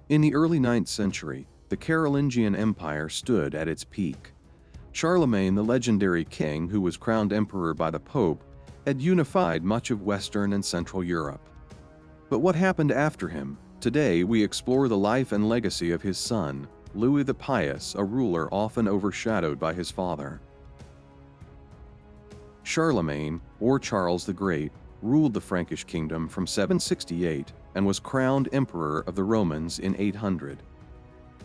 In the early 9th century, the Carolingian Empire stood at its peak. Charlemagne, the legendary king who was crowned emperor by the Pope, had unified much of Western and Central Europe. But what happened after him? Today, we explore the life and legacy of his son, Louis the Pious, a ruler often overshadowed by his father. Charlemagne, or Charles the Great, ruled the Frankish kingdom from 768 and was crowned emperor of the Romans in 800.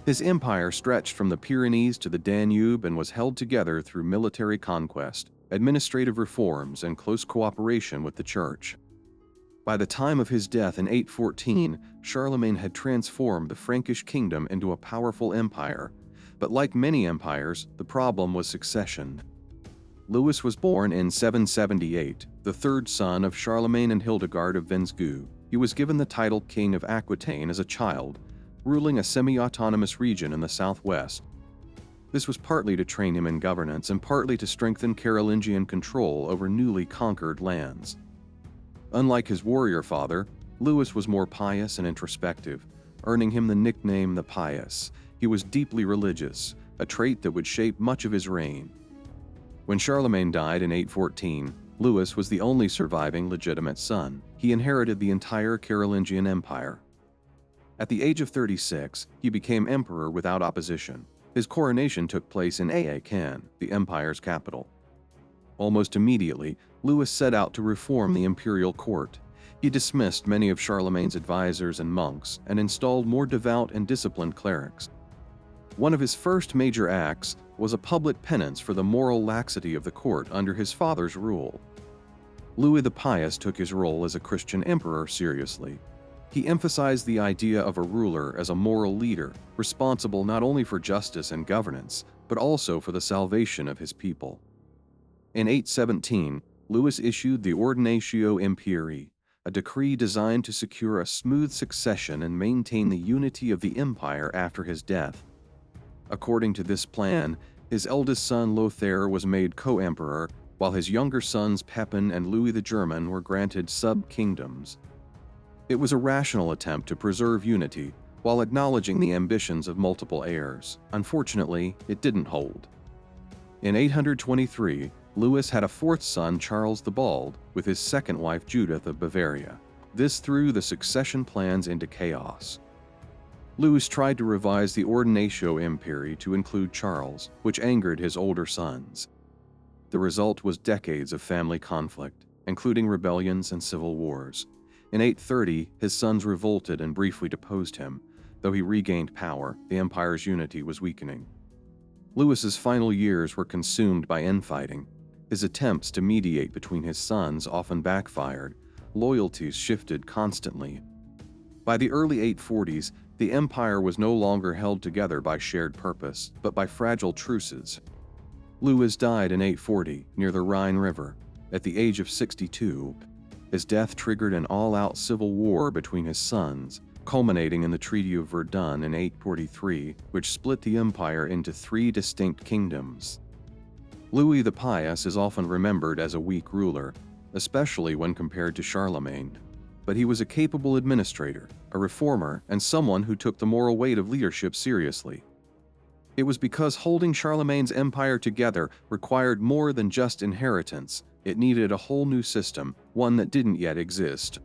His empire stretched from the Pyrenees to the Danube and was held together through military conquest, administrative reforms, and close cooperation with the Church. By the time of his death in 814, Charlemagne had transformed the Frankish kingdom into a powerful empire, but like many empires, the problem was succession. Louis was born in 778, the third son of Charlemagne and Hildegard of Wenzhou. He was given the title King of Aquitaine as a child, ruling a semi-autonomous region in the southwest. This was partly to train him in governance and partly to strengthen Carolingian control over newly conquered lands. Unlike his warrior father, Louis was more pious and introspective, earning him the nickname the Pious. He was deeply religious, a trait that would shape much of his reign. When Charlemagne died in 814, Louis was the only surviving legitimate son. He inherited the entire Carolingian Empire. At the age of 36, he became emperor without opposition. His coronation took place in Aachen, the empire's capital. Almost immediately, Louis set out to reform the imperial court. He dismissed many of Charlemagne's advisors and monks and installed more devout and disciplined clerics. One of his first major acts was a public penance for the moral laxity of the court under his father's rule. Louis the Pious took his role as a Christian emperor seriously. He emphasized the idea of a ruler as a moral leader, responsible not only for justice and governance, but also for the salvation of his people. In 817, Louis issued the Ordinatio Imperii, a decree designed to secure a smooth succession and maintain the unity of the empire after his death. According to this plan, his eldest son Lothair was made co-emperor, while his younger sons Pepin and Louis the German were granted sub-kingdoms. It was a rational attempt to preserve unity while acknowledging the ambitions of multiple heirs. Unfortunately, it didn't hold. In 823, Louis had a fourth son, Charles the Bald, with his second wife Judith of Bavaria. This threw the succession plans into chaos. Louis tried to revise the Ordinatio Imperii to include Charles, which angered his older sons. The result was decades of family conflict, including rebellions and civil wars. In 830, his sons revolted and briefly deposed him. Though he regained power, the empire's unity was weakening. Louis's final years were consumed by infighting. His attempts to mediate between his sons often backfired. Loyalties shifted constantly. By the early 840s, the empire was no longer held together by shared purpose, but by fragile truces. Louis died in 840 near the Rhine River, at the age of 62. His death triggered an all-out civil war between his sons, culminating in the Treaty of Verdun in 843, which split the empire into three distinct kingdoms. Louis the Pious is often remembered as a weak ruler, especially when compared to Charlemagne. But he was a capable administrator, a reformer, and someone who took the moral weight of leadership seriously. It was because holding Charlemagne's empire together required more than just inheritance. It needed a whole new system, one that didn't yet exist.